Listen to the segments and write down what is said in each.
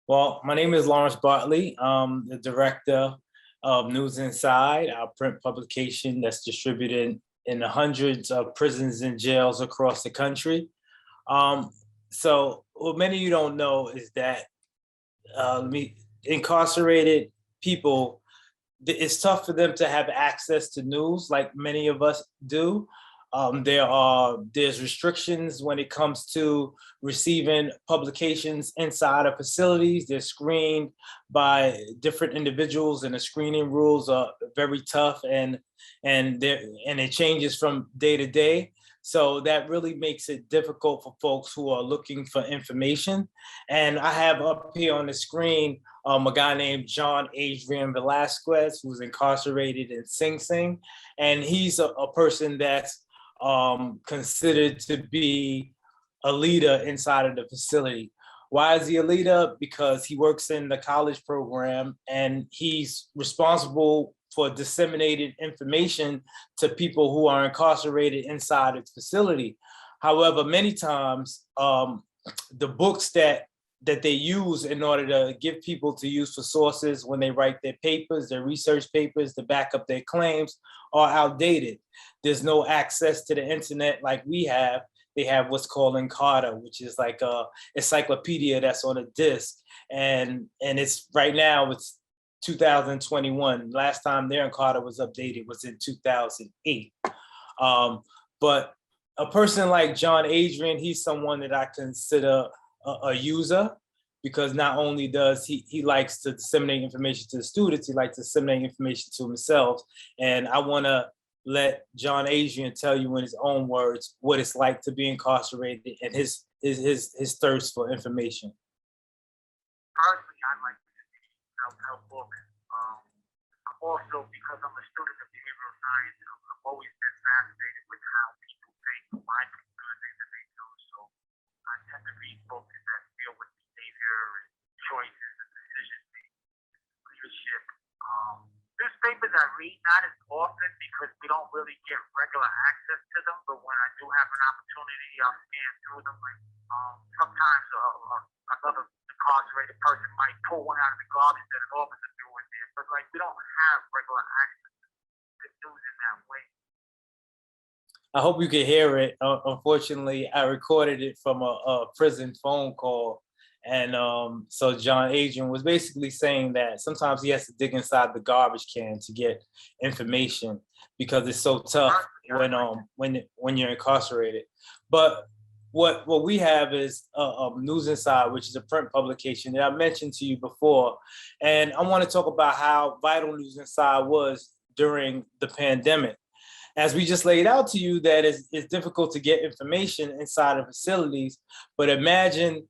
Well, my name is Lawrence Bartley. I'm the director of News Inside, our print publication that's distributed in the hundreds of prisons and jails across the country. Um, so, what many of you don't know is that incarcerated people, it's tough for them to have access to news like many of us do. There's restrictions when it comes to receiving publications inside of facilities. They're screened by different individuals, and the screening rules are very tough, and it changes from day to day. So that really makes it difficult for folks who are looking for information. And I have up here on the screen a guy named John Adrian Velasquez, who's incarcerated in Sing Sing. And he's a person that's considered to be a leader inside of the facility. Why is he a leader? Because he works in the college program and he's responsible for disseminating information to people who are incarcerated inside its facility. However, many times the books that they use in order to give people to use for sources when they write their papers, their research papers to back up their claims are outdated. There's no access to the internet like we have. They have what's called Encarta, which is like a encyclopedia that's on a disc. And it's right now it's 2021. Last time their Encarta was updated was in 2008. But a person like John Adrian, he's someone that I consider a user, because not only does he likes to disseminate information to the students, he likes to disseminate information to himself. And I want to let John Adrian tell you in his own words what it's like to be incarcerated and his thirst for information. Personally, I like self-help books. Also, because I'm a student of behavioral science, I've always been fascinated with how people think, why people do the things that they do. So I tend to read books that deal with behavior and choices and decision making, leadership. Newspapers I read not as often because we don't really get regular access to them. But when I do have an opportunity, I'll scan through them. Like sometimes another incarcerated person might pull one out of the garbage that an officer threw in there. But like we don't have regular access to news in that way. I hope you can hear it. Unfortunately, I recorded it from a prison phone call. And so John Adrian was basically saying that sometimes he has to dig inside the garbage can to get information because it's so tough when you're incarcerated. But what we have is News Inside, which is a print publication that I mentioned to you before. And I want to talk about how vital News Inside was during the pandemic. As we just laid out to you, that it's difficult to get information inside of facilities, but imagine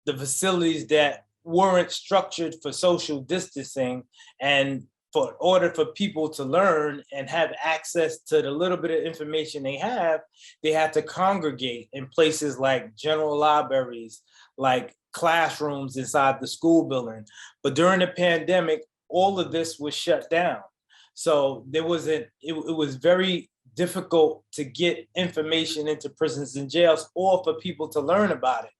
the facilities that weren't structured for social distancing, and for order for people to learn and have access to the little bit of information they have, they had to congregate in places like general libraries, like classrooms inside the school building. But during the pandemic, all of this was shut down. So it was very difficult to get information into prisons and jails or for people to learn about it.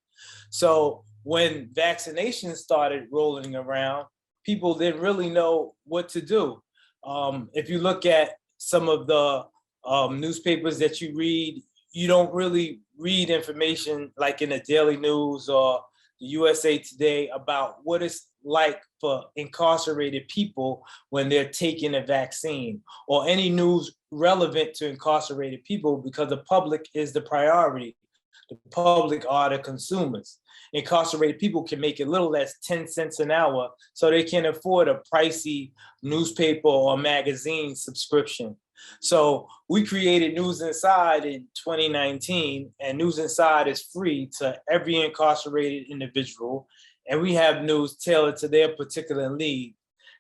So when vaccinations started rolling around, people didn't really know what to do. If you look at some of the newspapers that you read, you don't really read information like in the Daily News or the USA Today about what it's like for incarcerated people when they're taking a vaccine, or any news relevant to incarcerated people, because the public is the priority. The public are the consumers. Incarcerated people can make as little as 10 cents an hour, so they can afford a pricey newspaper or magazine subscription. So we created News Inside in 2019, and News Inside is free to every incarcerated individual, and we have news tailored to their particular need.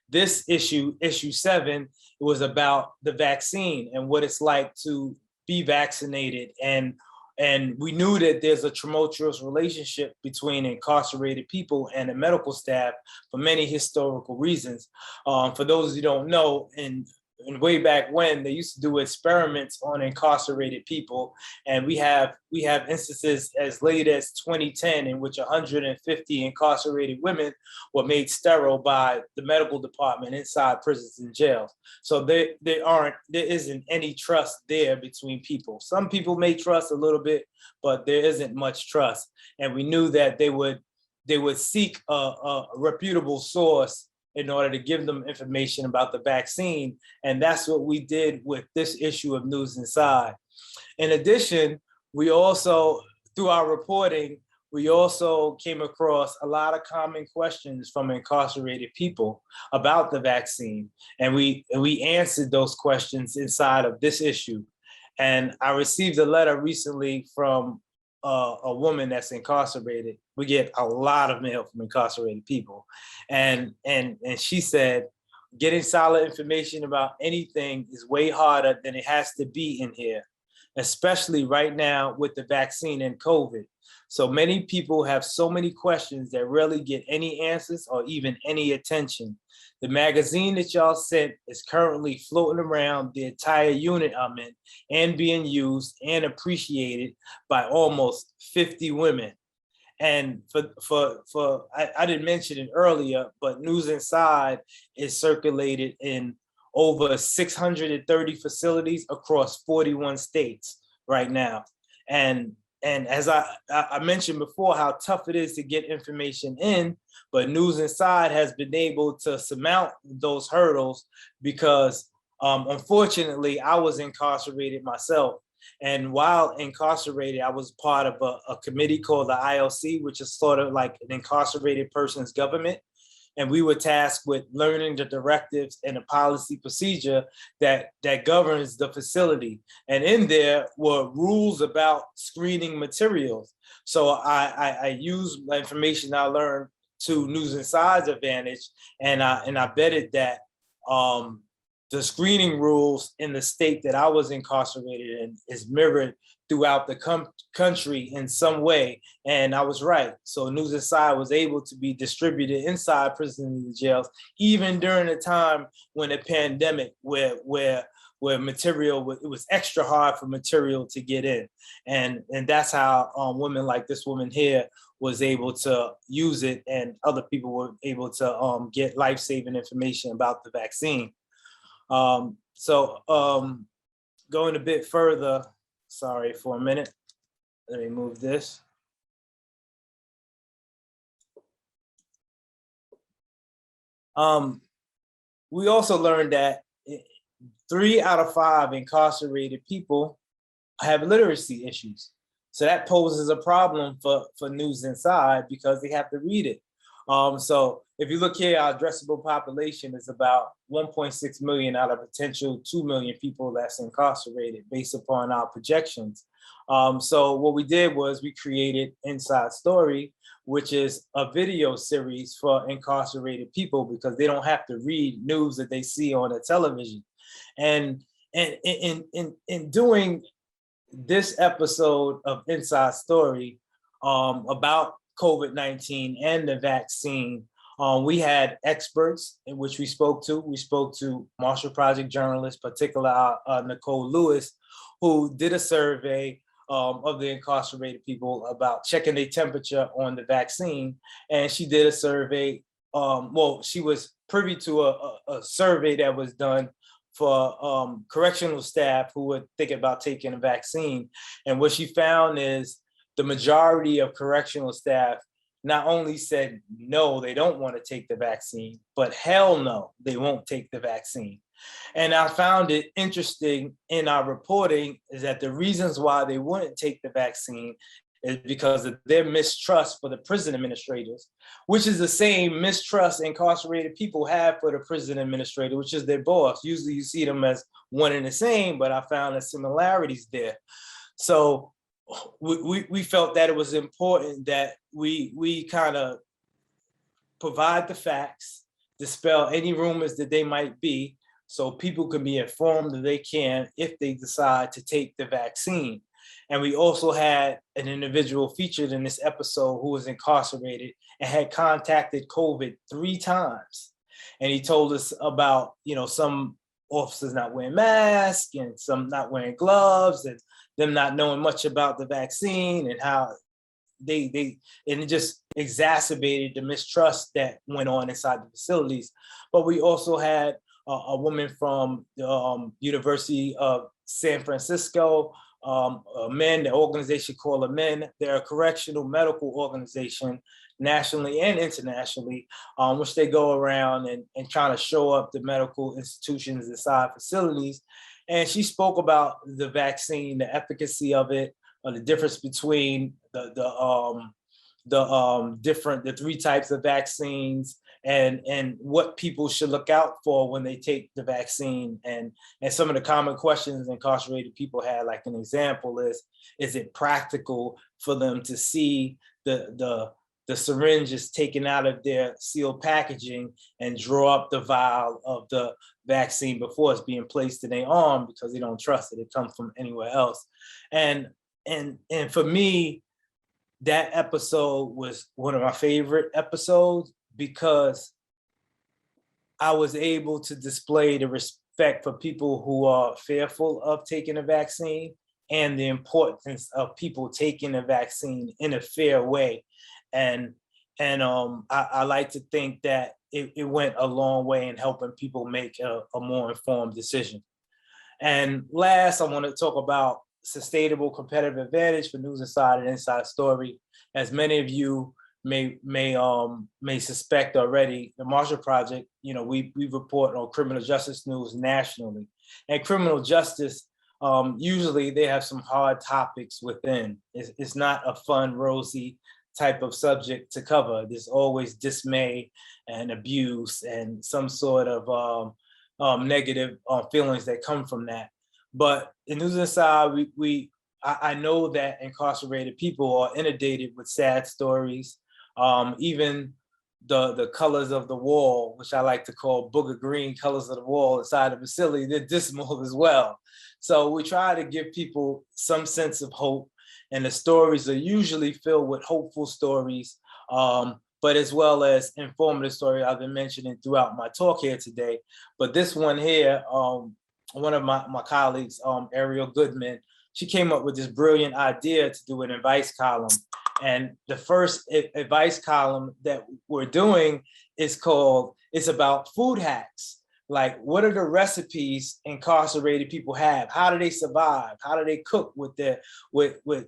This issue 7, was about the vaccine and what it's like to be vaccinated. And we knew that there's a tumultuous relationship between incarcerated people and the medical staff for many historical reasons. For those who don't know, in and way back when they used to do experiments on incarcerated people, and we have instances as late as 2010 in which 150 incarcerated women were made sterile by the medical department inside prisons and jails. So there isn't any trust there between people. Some people may trust a little bit, but there isn't much trust. And we knew that they would seek a reputable source in order to give them information about the vaccine. And that's what we did with this issue of News Inside. In addition, we also, through our reporting, we also came across a lot of common questions from incarcerated people about the vaccine. And we answered those questions inside of this issue. And I received a letter recently from a woman that's incarcerated. We get a lot of mail from incarcerated people. And she said, getting solid information about anything is way harder than it has to be in here, especially right now with the vaccine and COVID. So many people have so many questions that rarely get any answers or even any attention. The magazine that y'all sent is currently floating around the entire unit I'm in and being used and appreciated by almost 50 women. And I didn't mention it earlier, but News Inside is circulated in over 630 facilities across 41 states right now. And as I mentioned before, how tough it is to get information in, but News Inside has been able to surmount those hurdles because unfortunately, I was incarcerated myself. And while incarcerated, I was part of a committee called the ILC, which is sort of like an incarcerated person's government. And we were tasked with learning the directives and the policy procedure that governs the facility. And in there were rules about screening materials. So I used the information I learned to News Inside's advantage, and I betted that the screening rules in the state that I was incarcerated in is mirrored throughout the country in some way. And I was right. So News Inside was able to be distributed inside prisons and jails, even during a time when a pandemic where material, it was extra hard for material to get in. And that's how women like this woman here was able to use it, and other people were able to get life-saving information about the vaccine. Going a bit further, sorry for a minute. Let me move this. We also learned that 3 out of 5 incarcerated people have literacy issues. So that poses a problem for News Inside because they have to read it. So if you look here, our addressable population is about 1.6 million out of potential 2 million people that's incarcerated based upon our projections. So what we did was we created Inside Story, which is a video series for incarcerated people because they don't have to read news that they see on the television. And in doing this episode of Inside Story about COVID-19 and the vaccine, we had experts in which we spoke to. We spoke to Marshall Project journalists, particularly Nicole Lewis, who did a survey of the incarcerated people about checking their temperature on the vaccine. And she did a survey, she was privy to a survey that was done for correctional staff who were thinking about taking a vaccine. And what she found is the majority of correctional staff not only said no, they don't want to take the vaccine, but hell no, they won't take the vaccine. And I found it interesting in our reporting is that the reasons why they wouldn't take the vaccine is because of their mistrust for the prison administrators, which is the same mistrust incarcerated people have for the prison administrator, which is their boss. Usually you see them as one and the same, but I found the similarities there. So we felt that it was important that we kind of provide the facts, dispel any rumors that they might be, so people can be informed that they can if they decide to take the vaccine. And we also had an individual featured in this episode who was incarcerated and had contacted COVID 3 times. And he told us about, some officers not wearing masks and some not wearing gloves and them not knowing much about the vaccine and how and it just exacerbated the mistrust that went on inside the facilities. But we also had a woman from the University of San Francisco, men, the organization called the Men. They're a correctional medical organization nationally and internationally, which they go around and trying to show up the medical institutions inside facilities. And she spoke about the vaccine, the efficacy of it, the difference between the three types of vaccines and what people should look out for when they take the vaccine. And some of the common questions incarcerated people had, like an example is it practical for them to see the syringes taken out of their sealed packaging and draw up the vial of the vaccine before it's being placed in their arm, because they don't trust it comes from anywhere else. And for me, that episode was one of my favorite episodes, because I was able to display the respect for people who are fearful of taking a vaccine and the importance of people taking a vaccine in a fair way. And I like to think that it went a long way in helping people make a more informed decision. And last, I want to talk about sustainable competitive advantage for News Inside and Inside Story. As many of you may suspect already, the Marshall Project, we report on criminal justice news nationally. And criminal justice, usually they have some hard topics within. It's not a fun, rosy type of subject to cover. There's always dismay and abuse and some sort of negative feelings that come from that. But in News Inside, I know that incarcerated people are inundated with sad stories. Even the colors of the wall, which I like to call booger green colors of the wall inside the facility, they're dismal as well. So we try to give people some sense of hope, and the stories are usually filled with hopeful stories, but as well as informative stories I've been mentioning throughout my talk here today. But this one here, one of my colleagues, Ariel Goodman, she came up with this brilliant idea to do an advice column. And the first advice column that we're doing is it's about food hacks. Like, what are the recipes incarcerated people have? How do they survive? How do they cook with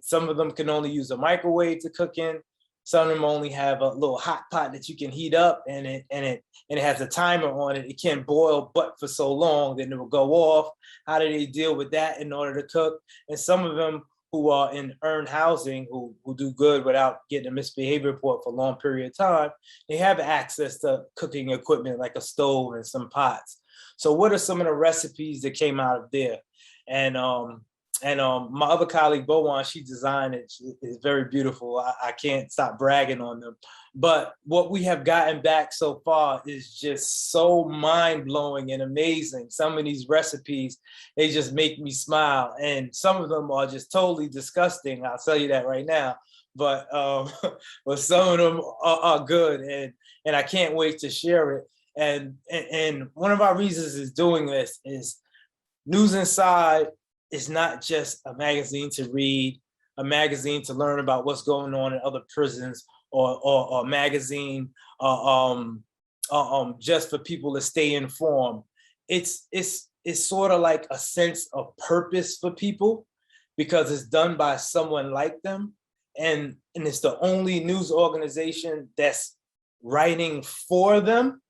some of them can only use a microwave to cook in. Some of them only have a little hot pot that you can heat up, and it has a timer on it. It can't boil but for so long, then it will go off. How do they deal with that in order to cook? And some of them who are in earned housing, who do good without getting a misbehavior report for a long period of time, they have access to cooking equipment like a stove and some pots. So what are some of the recipes that came out of there? And my other colleague, Bowan, she designed it. It's very beautiful. I can't stop bragging on them. But what we have gotten back so far is just so mind-blowing and amazing. Some of these recipes, they just make me smile. And some of them are just totally disgusting. I'll tell you that right now. But some of them are good. And I can't wait to share it. And one of our reasons is doing this is News Inside is not just a magazine to read, a magazine to learn about what's going on in other prisons, or a magazine just for people to stay informed. It's sort of like a sense of purpose for people, because it's done by someone like them, and it's the only news organization that's writing for them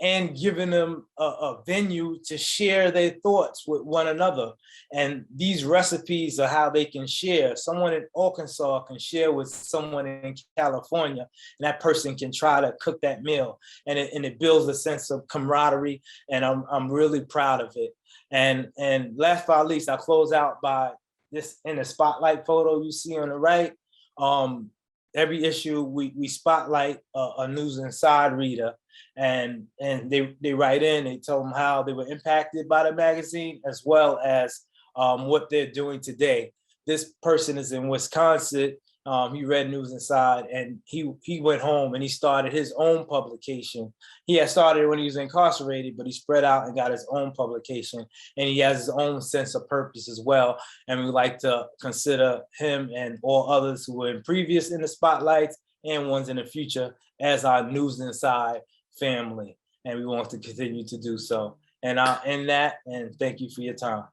and giving them a venue to share their thoughts with one another. And these recipes are how they can share. Someone in Arkansas can share with someone in California, and that person can try to cook that meal. And it builds a sense of camaraderie, and I'm really proud of it. And last but not least, I'll close out by this in the spotlight photo you see on the right. Every issue we spotlight a News Inside reader, and they write in, they tell them how they were impacted by the magazine, as well as what they're doing today. This person is in Wisconsin, He read News Inside, and he went home and he started his own publication. He had started when he was incarcerated, but he spread out and got his own publication, and he has his own sense of purpose as well. And we like to consider him and all others who were in previous in the spotlights and ones in the future as our News Inside family, and we want to continue to do so. And I'll end that, and thank you for your time.